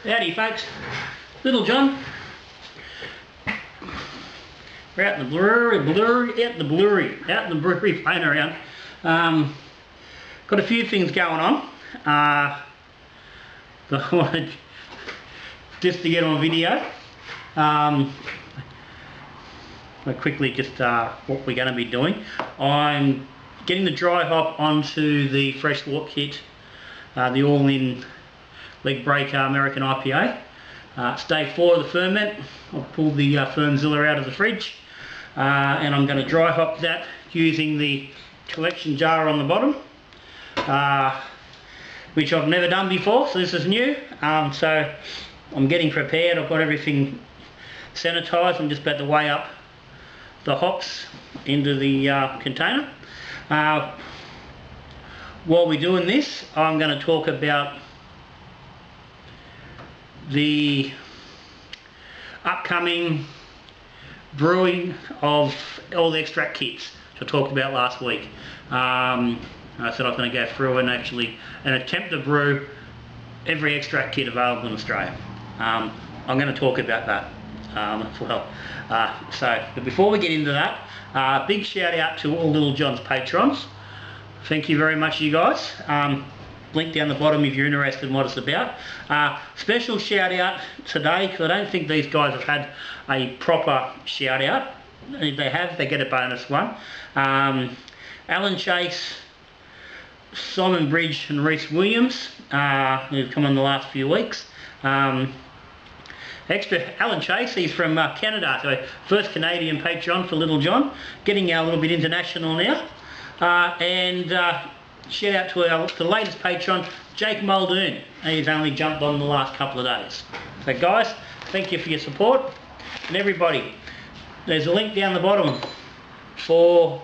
Howdy folks, Little John. We're out in the brewery playing around. Got a few things going on. I wanted just to get on video. But quickly just what we're going to be doing. I'm getting the dry hop onto the fresh wort kit, the all-in leg breaker American IPA. It's day 4 of the ferment. I've pulled the Fermzilla out of the fridge, and I'm going to dry hop that using the collection jar on the bottom, which I've never done before, so this is new. So I'm getting prepared. I've got everything sanitized. I'm just about to weigh up the hops into the container. While we're doing this, I'm going to talk about the upcoming brewing of all the extract kits which I talked about last week. I said I was going to go through and actually attempt to brew every extract kit available in Australia. I'm going to talk about that as well. But before we get into that, big shout out to all Little John's patrons. Thank you very much, you guys. Link down the bottom if you're interested in what it's about. Special shout out today, because I don't think these guys have had a proper shout out. If they have, they get a bonus one. Alan Chase, Simon Bridge and Reese Williams, who've come on the last few weeks. Alan Chase, he's from Canada, so first Canadian patron for Little John, getting a little bit international now. Shout out to the latest patron, Jake Muldoon. He's only jumped on the last couple of days. So guys, thank you for your support. And everybody, there's a link down the bottom for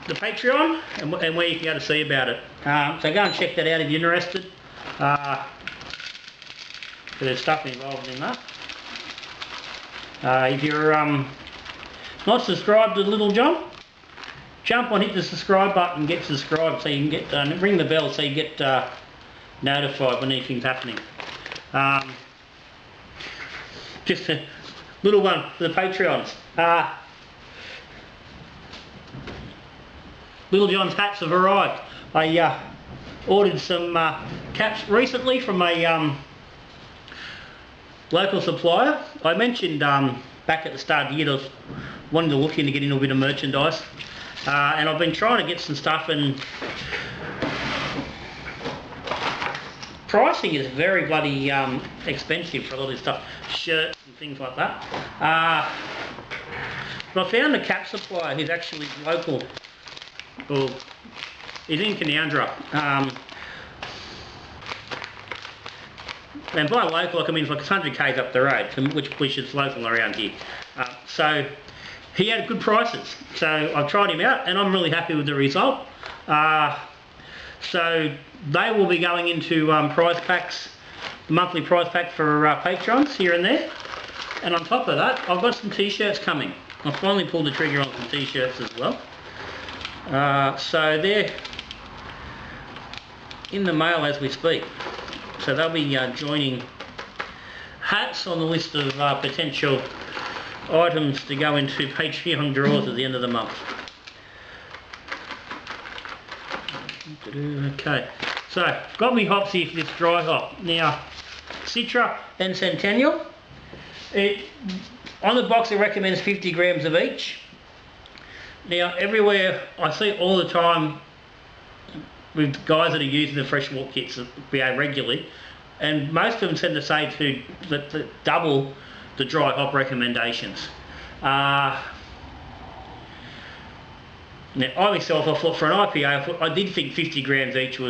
the Patreon and where you can go to see about it. So go and check that out if you're interested. There's stuff involved in that. If you're not subscribed to Little John, jump on, hit the subscribe button, get subscribed so you can get ring the bell so you get notified when anything's happening. Just a little one for the Patreons. Little John's hats have arrived. I ordered some caps recently from a local supplier. I mentioned back at the start of the year I was wanting to look into getting a bit of merchandise, and I've been trying to get some stuff, and pricing is very bloody expensive for a lot of this stuff, shirts and things like that. But I found a cap supplier who's actually local. Well, he's in Canowindra. And by local, I mean it's like 100 k's up the road, which is local around here. So he had good prices. So I've tried him out, and I'm really happy with the result. So they will be going into prize packs, the monthly prize pack for patrons here and there. And on top of that, I've got some t-shirts coming. I finally pulled the trigger on some t-shirts as well. So they're in the mail as we speak. So they'll be joining hats on the list of potential items to go into Patreon draws at the end of the month. Okay, so I've got me hops here for this dry hop. Now, Citra and Centennial. On the box it recommends 50 grams of each. Now, everywhere I see all the time with guys that are using the fresh wort kits regularly, and most of them tend to say to double the dry hop recommendations. Now, I myself, I thought for an IPA, I did think 50 grams each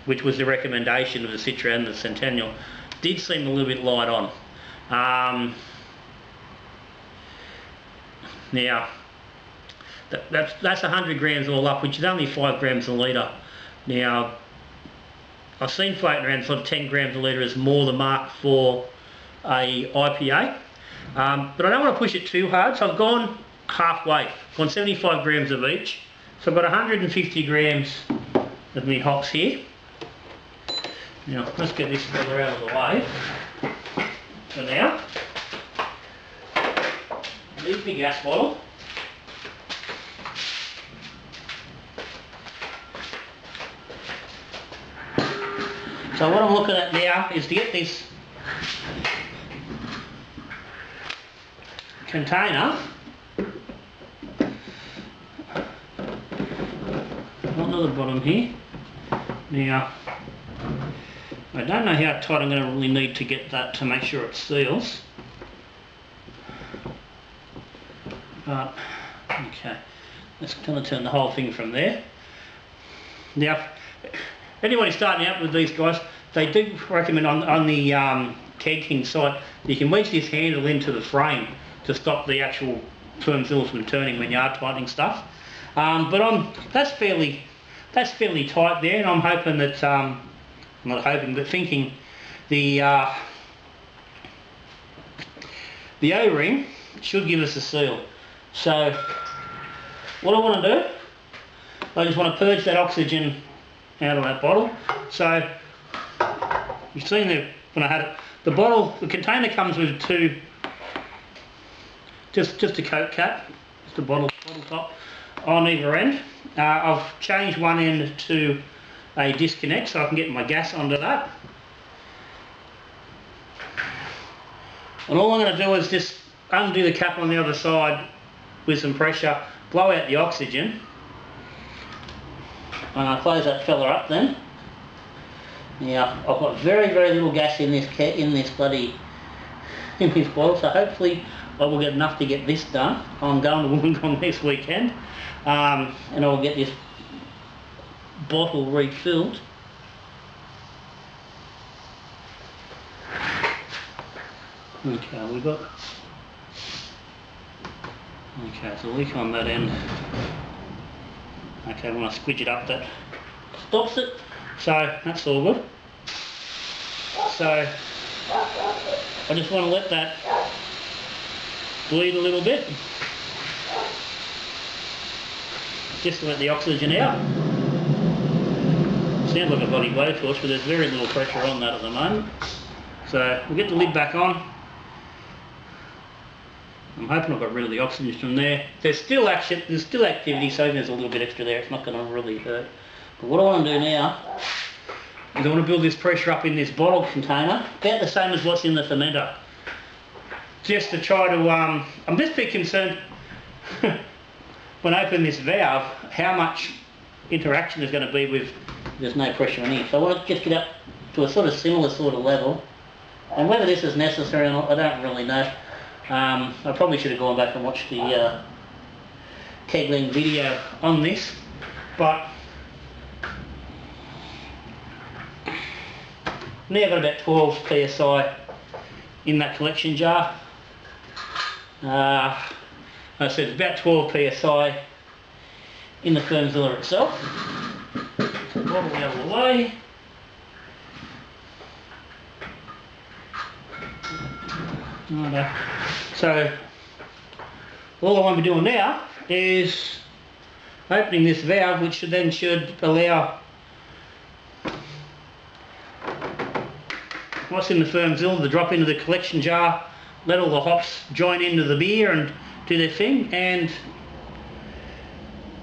which was the recommendation of the Citra and the Centennial, did seem a little bit light on. Now, that's 100 grams all up, which is only 5 grams a litre. Now, I've seen floating around sort of 10 grams a litre is more the mark for a IPA. But I don't want to push it too hard, so I've gone halfway, gone 75 grams of each. So I've got 150 grams of my hops here. Now let's get this fella out of the way for now. Leave the gas bottle. So what I'm looking at now is to get this container onto the bottom here. Now, I don't know how tight I'm going to really need to get that to make sure it seals. But, okay, let's kind of turn the whole thing from there. Now, anybody starting out with these guys, they do recommend on the keg king site, you can wedge this handle into the frame to stop the actual Fermzilla from turning when you are tightening stuff. But that's fairly tight there, and I'm hoping that, I'm not hoping, but thinking the O-ring should give us a seal. So what I want to do, I just want to purge that oxygen out of that bottle. So you've seen when I had it, the container comes with two, just a Coke cap, just a bottle top on either end. I've changed one end to a disconnect so I can get my gas onto that. And all I'm going to do is just undo the cap on the other side with some pressure, blow out the oxygen, and I'll close that fella up then. Now I've got very little gas in this bottle, so hopefully I will get enough to get this done. I'm going to Wollongong this weekend, and I will get this bottle refilled. Okay, we've got... Okay, so leak on that end. Okay, when I squidge it up, that stops it. So that's all good. So I just want to let that bleed a little bit, just to let the oxygen out. Sounds like a bloody blowtorch, but there's very little pressure on that at the moment. So we'll get the lid back on. I'm hoping I've got rid of the oxygen from there. There's still action, there's still activity, so there's a little bit extra there. It's not going to really hurt. But what I want to do now is I want to build this pressure up in this bottle container, about the same as what's in the fermenter. Just to try to, I'm just a bit concerned when I open this valve, how much interaction there's going to be with, there's no pressure in here. So I want to just get up to a sort of similar sort of level. And whether this is necessary or not, I don't really know. I probably should have gone back and watched the kegling video on this, but now I've got about 12 psi in that collection jar. I said about 12 psi in the Fermzilla itself. So bottle out of the way. Righto. So all I want to be doing now is opening this valve, which then should allow what's in the Fermzilla to drop into the collection jar, let all the hops join into the beer and do their thing, and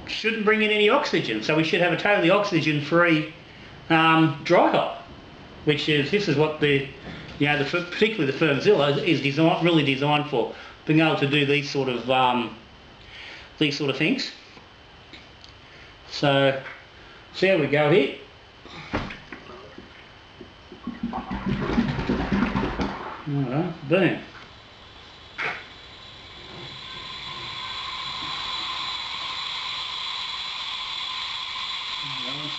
shouldn't bring in any oxygen. So we should have a totally oxygen-free dry hop, which is, this is what the, you know, particularly the Fermzilla is really designed for, being able to do these sort of things. So there we go here. Alright, boom.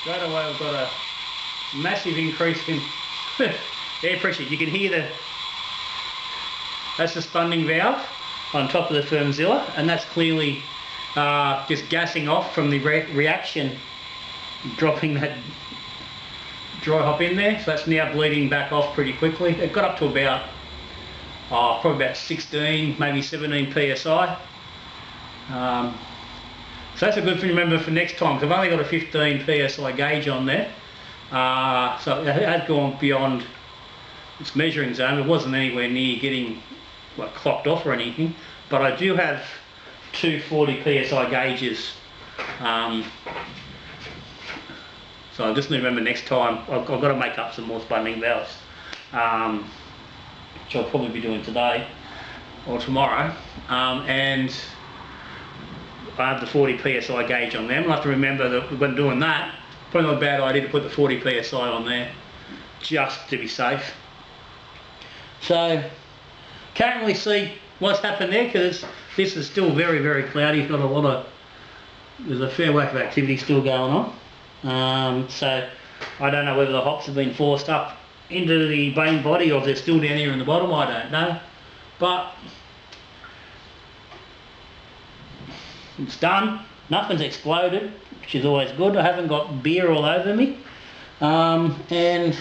Straight away we've got a massive increase in air pressure. You can hear that's the spunding valve on top of the Fermzilla, and that's clearly just gassing off from the reaction, dropping that dry hop in there. So that's now bleeding back off pretty quickly. It got up to about, probably about 16, maybe 17 psi. So that's a good thing to remember for next time, because I've only got a 15 psi gauge on there. So it had gone beyond its measuring zone. It wasn't anywhere near getting clocked off or anything, but I do have two 40 psi gauges. So I just need to remember next time I've got to make up some more spunding valves, which I'll probably be doing today or tomorrow, and I have the 40 psi gauge on them. I'll have to remember that when doing that, probably not a bad idea to put the 40 psi on there just to be safe. So can't really see what's happened there because this is still very, very cloudy. It's got there's a fair whack of activity still going on. So I don't know whether the hops have been forced up into the main body or if they're still down here in the bottom. I don't know, but it's done. Nothing's exploded, which is always good. I haven't got beer all over me, and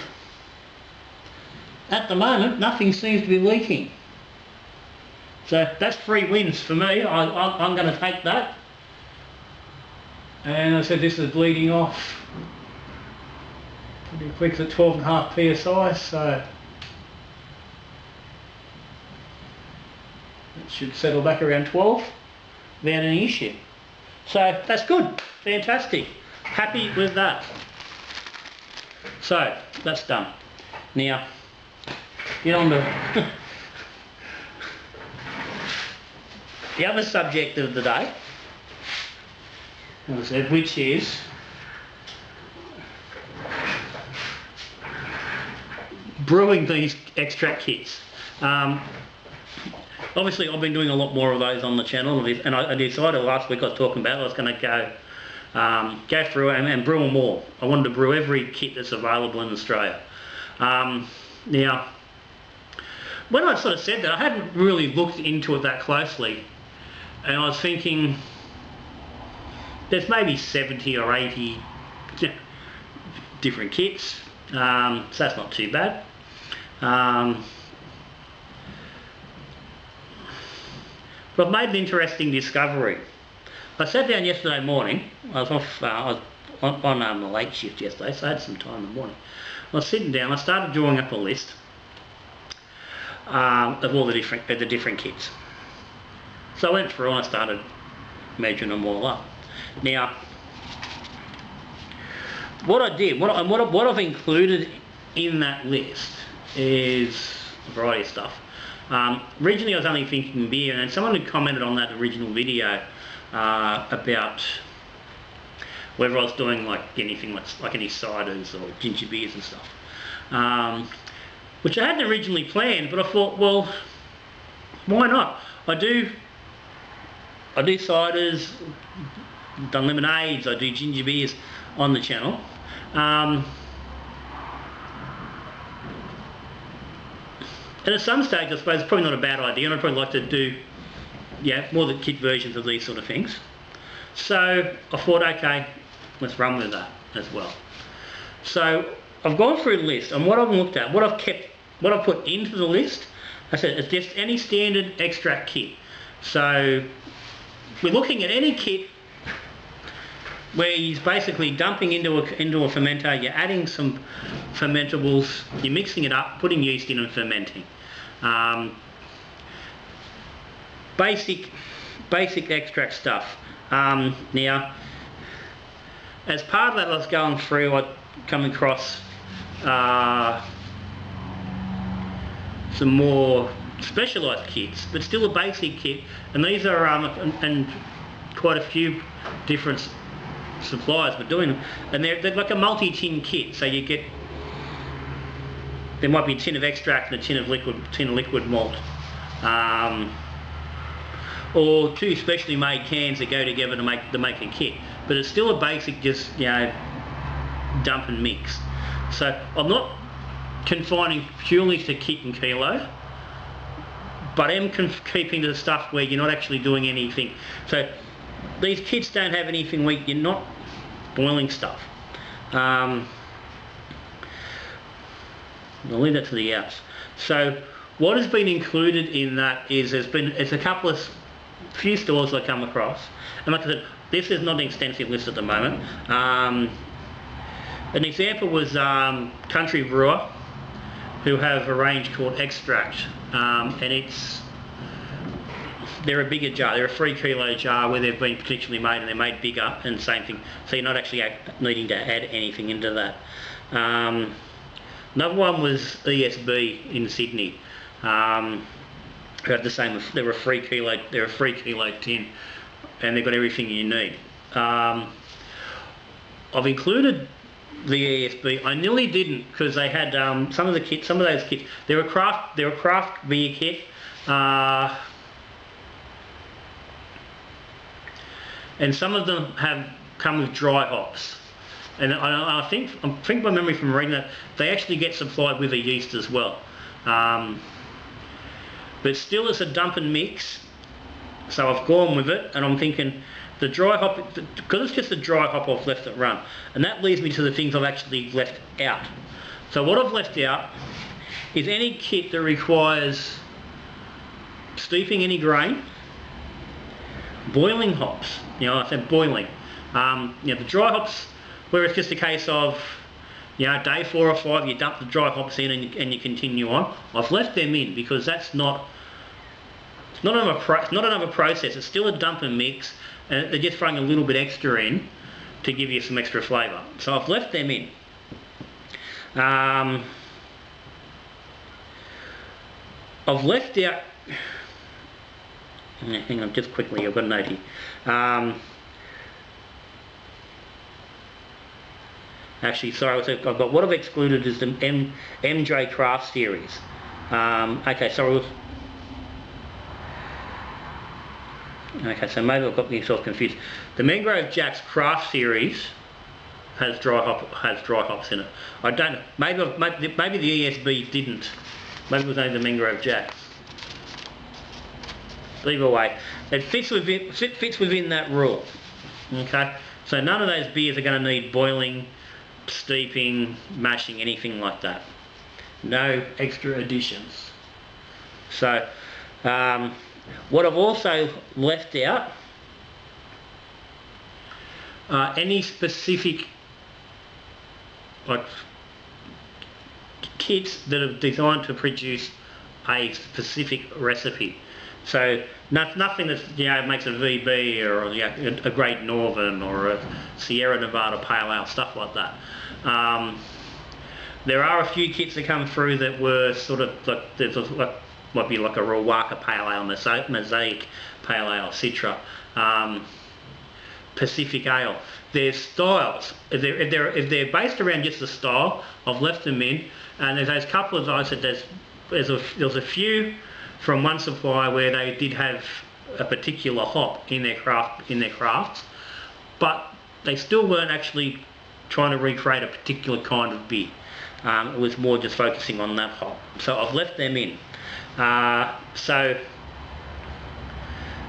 at the moment nothing seems to be leaking. So that's 3 wins for me. I'm going to take that. And I said this is bleeding off pretty quick at 12.5 psi, so it should settle back around 12 without any issue. So that's good, fantastic, happy with that. So that's done. Now get on to the other subject of the day, as I said, which is brewing these extract kits. Obviously I've been doing a lot more of those on the channel, and I decided last week I was talking about I was going to go through and brew them all. I wanted to brew every kit that's available in Australia. Now when I sort of said that, I hadn't really looked into it that closely, and I was thinking there's maybe 70 or 80 different kits, so that's not too bad. But I've made an interesting discovery. I sat down yesterday morning. I was on the late shift yesterday, so I had some time in the morning. I was sitting down. I started drawing up a list of all the different kits. So I went through and I started measuring them all up. Now, what I did, what I've included in that list is a variety of stuff. Originally I was only thinking beer, and someone had commented on that original video about whether I was doing like anything like any ciders or ginger beers and stuff, which I hadn't originally planned, but I thought, well, why not? I do ciders, done lemonades, I do ginger beers on the channel. And at some stage, I suppose it's probably not a bad idea, and I'd probably like to do, more the kit versions of these sort of things. So I thought, okay, let's run with that as well. So I've gone through the list, and what I've looked at, what I've put into the list, I said it's just any standard extract kit. So we're looking at any kit where you're basically dumping into a fermenter, you're adding some fermentables, you're mixing it up, putting yeast in and fermenting. Basic extract stuff. Now, as part of that, I was going through, I'd come across some more specialised kits, but still a basic kit, and these are and quite a few different suppliers but doing them, and they're like a multi-tin kit. So you get, there might be a tin of extract and a tin of liquid malt, or two specially made cans that go together to make a kit. But it's still a basic, just dump and mix. So I'm not confining purely to kit and kilo, but I'm keeping to the stuff where you're not actually doing anything. So these kits don't have anything where you're not boiling stuff. I'll leave that to the outs. So what has been included in that is it's a few stores I come across, and like I said, this is not an extensive list at the moment. An example was Country Brewer, who have a range called Extract, and they're a bigger jar. They're a 3 kilo jar where they've been particularly made, and they're made bigger, and same thing. So you're not actually needing to add anything into that. Another one was ESB in Sydney. Who had the same. They're a 3 kilo. They're a 3 kilo tin, and they've got everything you need. I've included the ESB. I nearly didn't because they had some of those kits. They're a craft beer kit. And some of them have come with dry hops, and I think by memory from reading that they actually get supplied with a yeast as well. But still, it's a dump and mix, so I've gone with it, and I'm thinking the dry hop, because it's just the dry hop I've left it run, and that leads me to the things I've actually left out. So what I've left out is any kit that requires steeping any grain, boiling hops. I said boiling. The dry hops, where it's just a case of, day 4 or 5, you dump the dry hops in and you continue on. I've left them in because that's not another process. It's still a dump and mix, and they're just throwing a little bit extra in to give you some extra flavour. So I've left them in. I've left out. Hang on, just quickly, I've got a note here. Actually, sorry, I've got what I've excluded is the MJ Craft series. Okay, sorry. Okay, so maybe I've got myself confused. The Mangrove Jack's Craft series has dry hops in it. I don't know. Maybe the ESB didn't. Maybe it was only the Mangrove Jack's. Either way, it fits within that rule. Okay, so none of those beers are going to need boiling, steeping, mashing, anything like that. No extra additions. So what I've also left out any specific kits that are designed to produce a specific recipe. So nothing that makes a VB or a Great Northern or a Sierra Nevada Pale Ale, stuff like that. There are a few kits that come through that were sort of might be like a Rawaka Pale Ale, Mosaic Pale Ale, Citra, Pacific Ale. Their styles, if they're based around just the style, I've left them in. And there's those couple of, I said there's a few from one supplier where they did have a particular hop in their crafts, but they still weren't actually trying to recreate a particular kind of beer. It was more just focusing on that hop. So I've left them in. So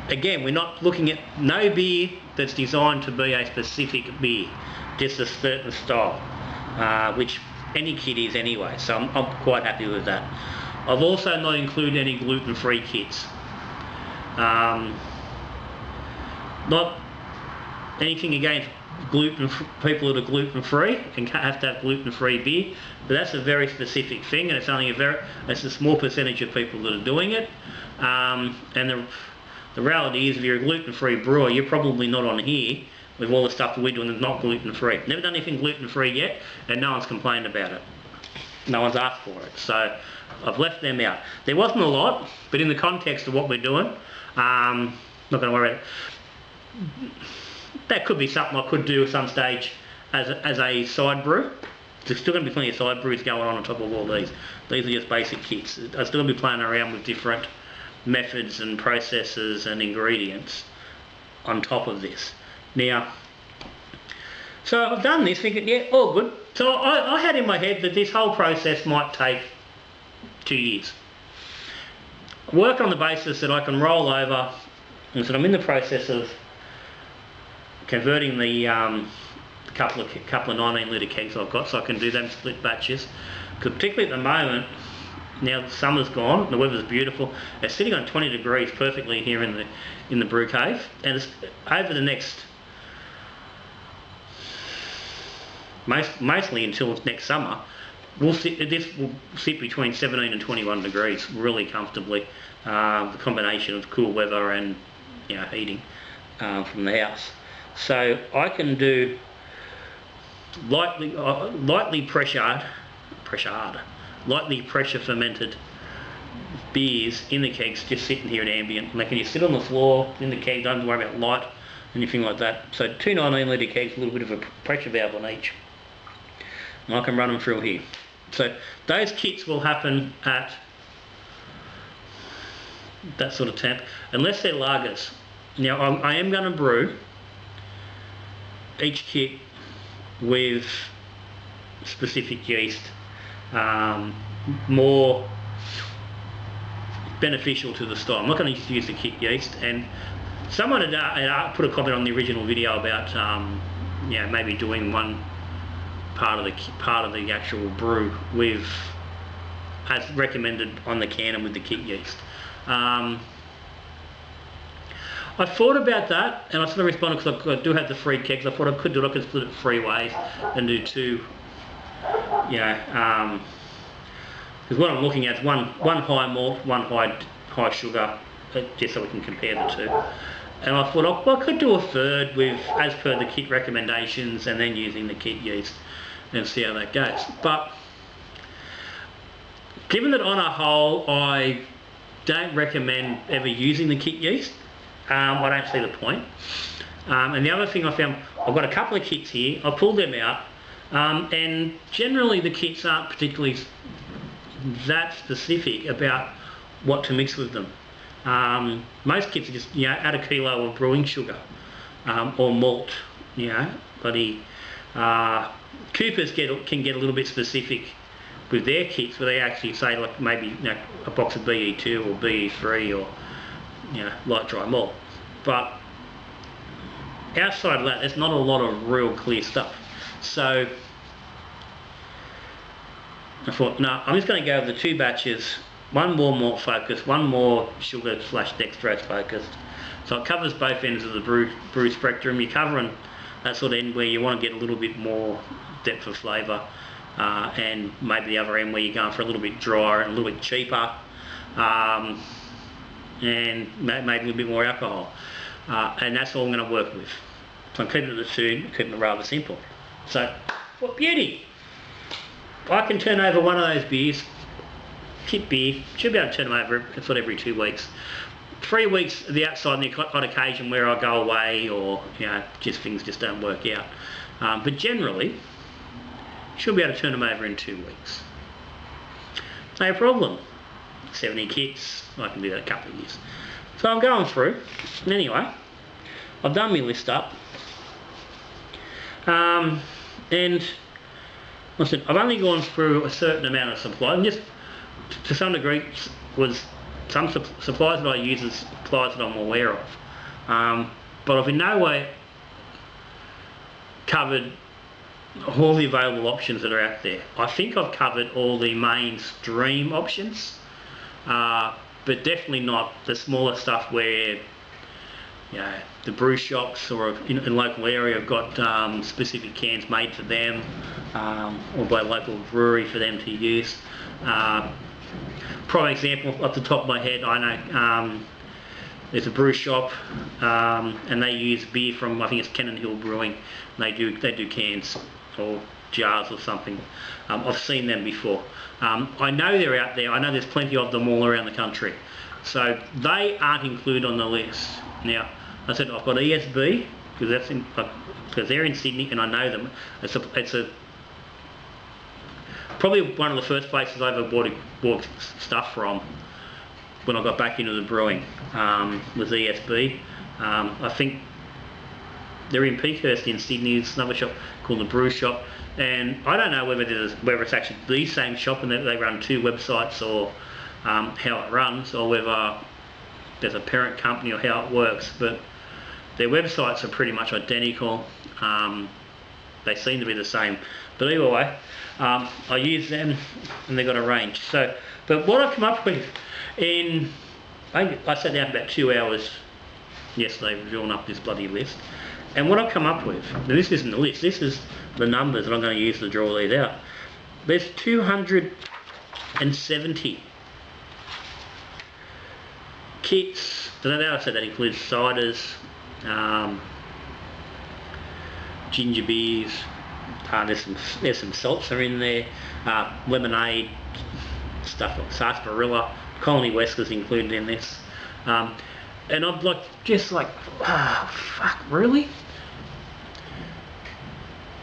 again, we're not looking at no beer that's designed to be a specific beer, just a certain style, which any kit is anyway. So I'm quite happy with that. I've also not included any gluten-free kits. Not anything against people that are gluten-free and have to have gluten-free beer, but that's a very specific thing, and it's only it's a small percentage of people that are doing it. And the reality is, if you're a gluten-free brewer, you're probably not on here with all the stuff that we're doing that's not gluten-free. Never done anything gluten-free yet, and no one's complained about it. No one's asked for it, so I've left them out. There wasn't a lot, but in the context of what we're doing, not going to worry about it. That could be something I could do at some stage as a side brew. There's still going to be plenty of side brews going on top of all these. These are just basic kits. I'm still going to be playing around with different methods and processes and ingredients on top of this. Now, so I've done this thinking, yeah, all good. So I had in my head that this whole process might take 2 years. Work on the basis that I can roll over, and so I'm in the process of converting the couple of 19 litre kegs I've got, so I can do them split batches. Because particularly at the moment, now the summer's gone, the weather's beautiful. It's sitting on 20 degrees perfectly here in the brew cave, and it's over the next mostly until next summer, this will sit between 17 and 21 degrees really comfortably. The combination of cool weather and heating from the house. So I can do lightly pressure fermented beers in the kegs, just sitting here at ambient. And they can just sit on the floor in the keg, don't worry about light, anything like that. So 2 19-litre kegs, a little bit of a pressure valve on each. And I can run them through here. So those kits will happen at that sort of temp, unless they're lagers. Now I am going to brew each kit with specific yeast, more beneficial to the style. I'm not going to use the kit yeast, and someone had put a comment on the original video about maybe doing one part of the actual brew with, as recommended on the can, and with the kit yeast. I thought about that, and I sort of responded because I do have the 3 kegs. I thought I could do it. I could split it 3 ways and do 2. Because what I'm looking at is one high malt, one high sugar, just so we can compare the 2. And I thought, well, I could do a third with, as per the kit recommendations, and then using the kit yeast and see how that goes. But given that on a whole I don't recommend ever using the kit yeast, I don't see the point. And the other thing I found, I've got a couple of kits here. I pulled them out, and generally the kits aren't particularly that specific about what to mix with them. Most kits are just add a kilo of brewing sugar or malt. Bloody Coopers can get a little bit specific with their kits, where they actually say, like, maybe a box of BE2 or BE3 or light dry malt. But outside of that, there's not a lot of real clear stuff. So I thought, no, I'm just going to go with the 2 batches, one more malt focused, one more sugar / dextrose focused. So it covers both ends of the brew spectrum. You're covering that sort of end where you want to get a little bit more depth of flavour, and maybe the other end where you're going for a little bit drier and a little bit cheaper, and maybe a little bit more alcohol. And that's all I'm going to work with. So I'm keeping it at 2, keeping it rather simple. So, what beauty! I can turn over one of those beers, kit beer, should be able to turn them over every 2 weeks. 3 weeks the outside, on the odd occasion where I go away, or things just don't work out. But generally, should be able to turn them over in 2 weeks. No problem. 70 kits, I can do that a couple of years. So I'm going through, and anyway, I've done my list up, and listen, I've only gone through a certain amount of supply, and just to some degree was some supplies that I use as supplies that I'm aware of, but I've in no way covered all the available options that are out there. I think I've covered all the mainstream options, but definitely not the smaller stuff where the brew shops or in local area have got specific cans made for them, or by a local brewery for them to use. Prime example off the top of my head, I know there's a brew shop, and they use beer from, I think it's Cannon Hill Brewing. They do cans or jars or something. I've seen them before. I know they're out there. I know there's plenty of them all around the country. So they aren't included on the list. Now, I said I've got ESB because they're in Sydney and I know them. It's probably one of the first places I ever bought stuff from when I got back into the brewing, was ESB. I think they're in Peakhurst in Sydney. It's another shop called the Brew Shop, and I don't know whether it's actually the same shop and they run 2 websites, or how it runs, or whether there's a parent company, or how it works. But their websites are pretty much identical. They seem to be the same, but either way, I use them and they've got a range. So, but what I've come up with I sat down for about 2 hours yesterday drawing up this bloody list, And what I've come up with, and this isn't the list, this is the numbers that I'm going to use to draw these out. There's 270 kits. So now I said that includes ciders, ginger beers, there's some seltzer in there, lemonade, stuff like sarsaparilla, Colony Wesker's included in this, and I'm like, just like, fuck, really?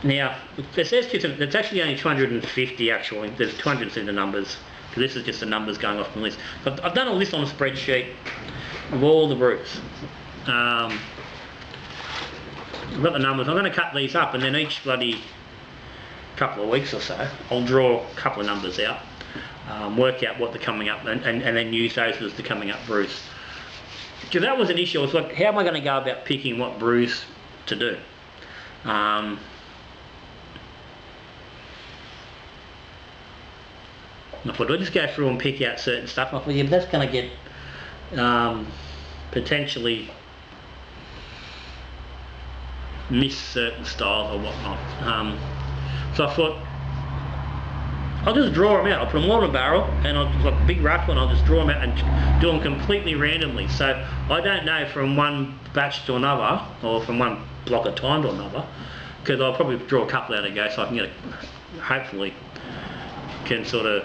Now, it says it's actually only 250 actually, there's 270 numbers, because this is just the numbers going off the list. But I've done a list on a spreadsheet of all the brews. I've got the numbers. I'm going to cut these up, and then each bloody couple of weeks or so, I'll draw a couple of numbers out, work out what they're coming up, and then use those as the coming up brews. Because that was an issue. I was like, how am I going to go about picking what brews to do? I thought, I'll just go through and pick out certain stuff. I thought, yeah, but that's going to get potentially miss certain styles or whatnot. So I thought, I'll just draw them out. I'll put them all in a barrel, and I'll just, like a big rough one, I'll just draw them out and do them completely randomly. So I don't know from one batch to another, or from one block of time to another, because I'll probably draw a couple out a go, so I can get hopefully can sort of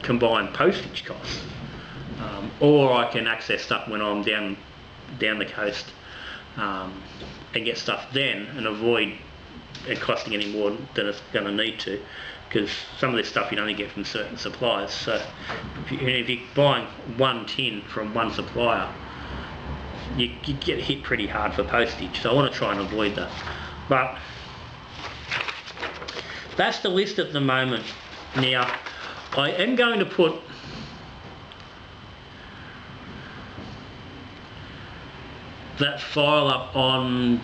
combine postage costs, or I can access stuff when I'm down the coast, and get stuff then and avoid it costing any more than it's going to need to, because some of this stuff you only get from certain suppliers. So if you're buying one tin from one supplier, you get hit pretty hard for postage, so I want to try and avoid that. But that's the list at the moment. Now I am going to put that file up on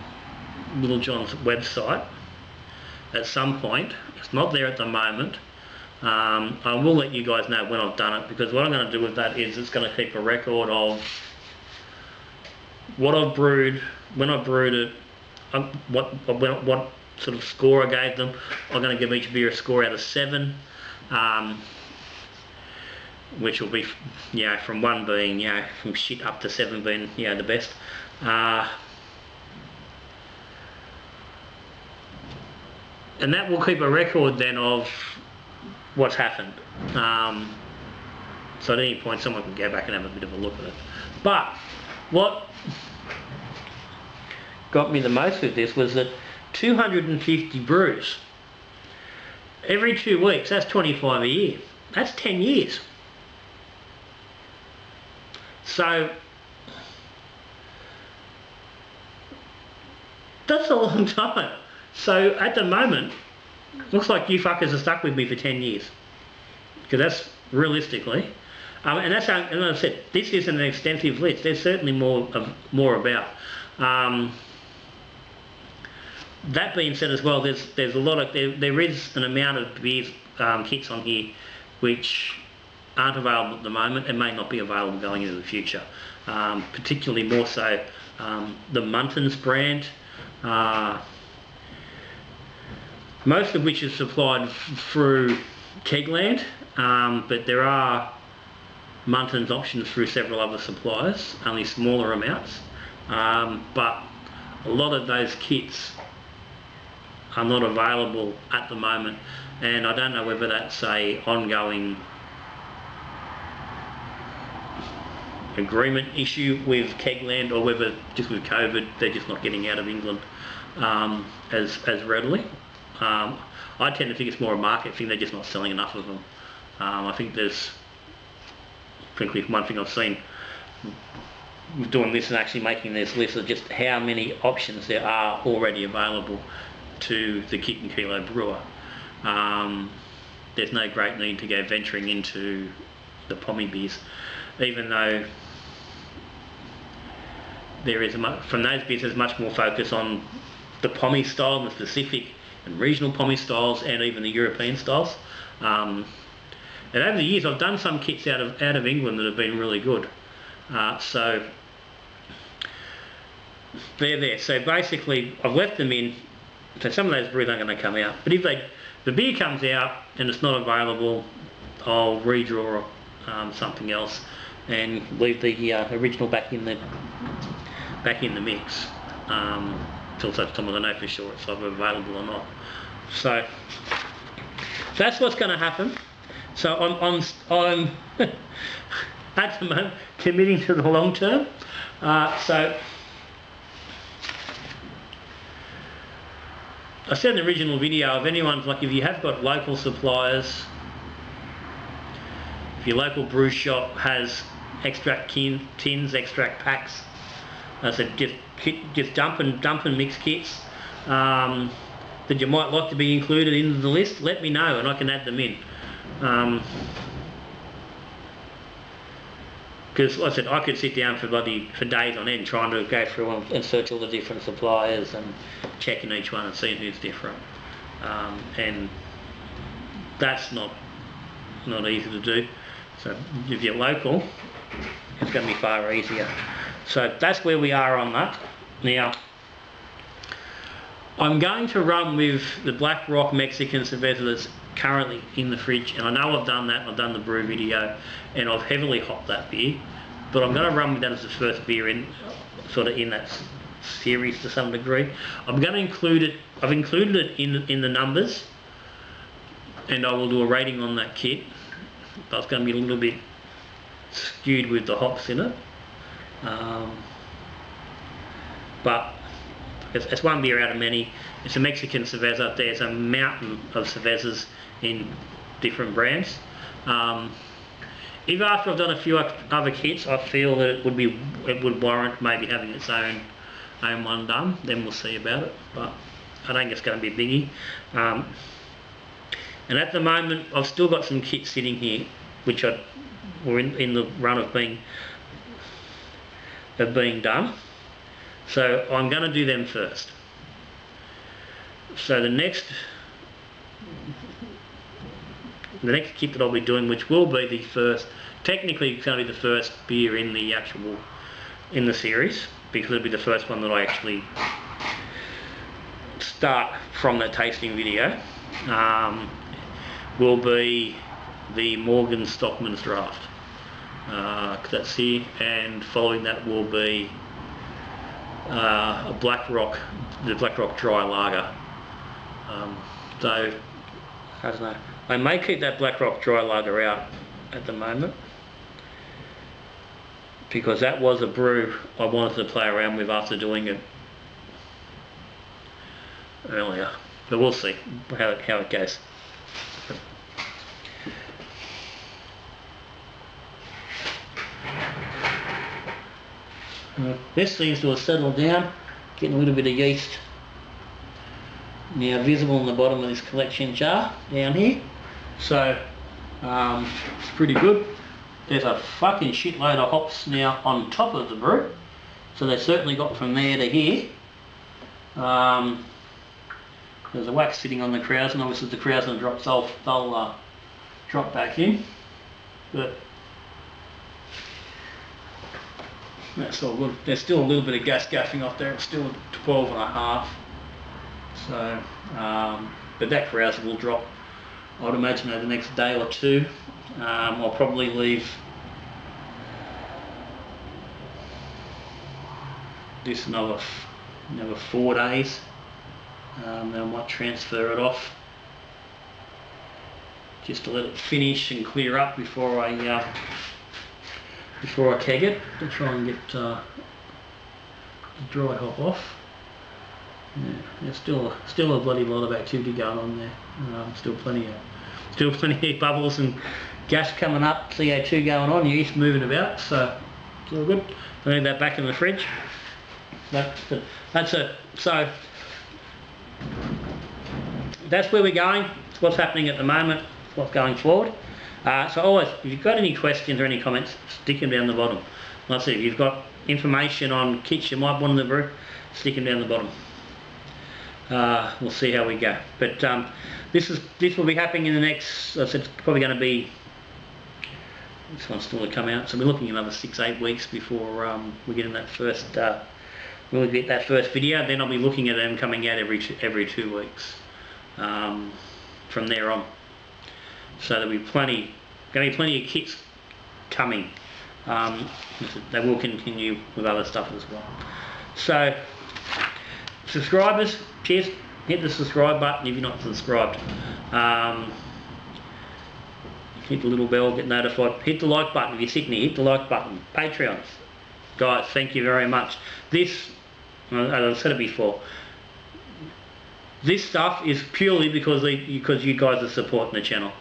Little John's website at some point. It's not there at the moment. I will let you guys know when I've done it, because what I'm going to do with that is it's going to keep a record of what I've brewed, when I brewed it, what sort of score I gave them. I'm going to give each beer a score out of 7. Which will be, from 1 being, from shit up to 7 being, the best. And that will keep a record then of what's happened. So at any point someone can go back and have a bit of a look at it. But what got me the most with this was that 250 brews. Every 2 weeks, that's 25 a year. That's 10 years. So that's a long time. So at the moment, looks like you fuckers are stuck with me for 10 years. Because that's realistically, and that's how, and as I said, this isn't an extensive list. There's certainly more about. That being said as well, there's a lot of, there is an amount of beers, kits on here which aren't available at the moment and may not be available going into the future. Particularly more so the Muntons brand, most of which is supplied through Kegland, but there are Muntons options through several other suppliers, only smaller amounts, but a lot of those kits are not available at the moment, and I don't know whether that's a ongoing agreement issue with Kegland, or whether just with COVID they're just not getting out of England as readily. I tend to think it's more a market thing, they're just not selling enough of them. I think there's, frankly, one thing I've seen doing this and actually making this list of just how many options there are already available to the kit and kilo brewer. There's no great need to go venturing into the pommy beers, even though there is from those beers there's much more focus on the pommy style, the specific and regional pommy styles, and even the European styles. And over the years I've done some kits out of England that have been really good. So they're there. So basically, I've left them in. So some of those brews aren't going to come out. But if the beer comes out and it's not available, I'll redraw something else and leave the original back in the mix until such time as I know for sure it's either available or not. So that's what's going to happen. So I'm at the moment committing to the long term. So I said in the original video, if anyone's like, if you have got local suppliers, if your local brew shop has extract tins, extract packs, I said just dump and mix kits that you might like to be included in the list, let me know and I can add them in. Because like I said, I could sit down for days on end trying to go through and search all the different suppliers and checking each one and seeing who's different. And that's not easy to do. So if you're local, it's going to be far easier. So that's where we are on that. Now, I'm going to run with the Black Rock Mexican cerveza that's currently in the fridge, and I know I've done that. I've done the brew video, and I've heavily hopped that beer. But I'm going to run with that as the first beer in that series to some degree. I'm going to include it. I've included it in the numbers, and I will do a rating on that kit. But it's going to be a little bit skewed with the hops in it. But it's one beer out of many. It's a Mexican cerveza. There's a mountain of cervezas in different brands. If after I've done a few other kits, I feel that it would warrant maybe having its own one done, then we'll see about it. But I don't think it's going to be a biggie. And at the moment, I've still got some kits sitting here, which were in the run of being done. So I'm going to do them first. So the next kit that I'll be doing, which will be the first, technically it's going to be the first beer in the series, because it'll be the first one that I actually start from that tasting video, will be the Morgan Stockman's Draft. That's here, and following that will be the Black Rock Dry Lager. So I don't know. I may keep that Black Rock Dry Lager out at the moment, because that was a brew I wanted to play around with after doing it earlier. But we'll see how it goes. This seems to have settled down, getting a little bit of yeast now visible in the bottom of this collection jar down here. So it's pretty good. There's a fucking shitload of hops now on top of the brew, so they certainly got from there to here. There's a wax sitting on the Krausen, and obviously the Krausen drops off, they'll drop back in, but that's all good. There's still a little bit of gas gaffing off there. It's still 12.5. So, but that Krausen will drop, I'd imagine, over the next day or two. I'll probably leave this another 4 days. Then I might transfer it off just to let it finish and clear up before I keg it, to try and get the dry hop off. Yeah, there's still a bloody lot of activity going on there. Still plenty of bubbles and gas coming up, CO2 going on, yeast moving about, so it's all good. I leave that back in the fridge. So that's where we're going. It's what's happening at the moment. It's what's going forward. So always, if you've got any questions or any comments, stick them down the bottom. Like I said, if you've got information on kits you might want in the brew, stick them down the bottom. We'll see how we go. But this will be happening in the next, I said, it's probably going to be, this one's still to come out, so we're looking at another 6-8 weeks before we get in that first We'll get that first video, then I'll be looking at them coming out every 2 weeks from there on. So there'll be going to be plenty of kits coming. They will continue with other stuff as well. So subscribers, cheers. Hit the subscribe button if you're not subscribed. Hit the little bell, get notified. Hit the like button if you're sitting there. Hit the like button. Patreons, guys, thank you very much. This, as I've said it before, this stuff is purely because you guys are supporting the channel.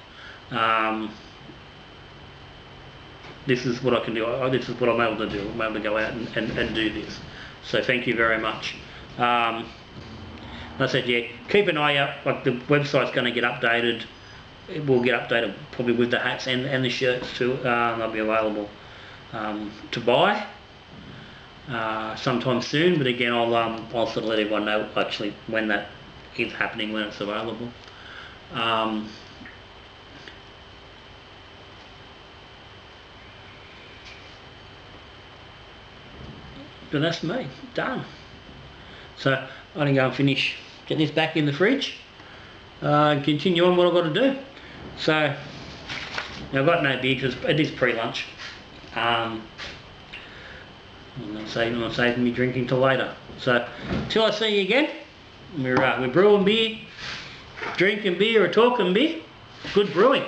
This is what I can do. This is what I'm able to do. I'm able to go out and do this. So thank you very much. Like I said, yeah, keep an eye out. Like, the website's going to get updated. It will get updated probably with the hats and the shirts too. They'll be available to buy sometime soon. But again, I'll sort of let everyone know actually when that is happening, when it's available. But that's me, done. So I'm going to go and finish, get this back in the fridge, and continue on what I've got to do. So I've got no beer because it is pre-lunch. I'm not saving me drinking till later. So till I see you again, we're brewing beer, drinking beer or talking beer. Good brewing.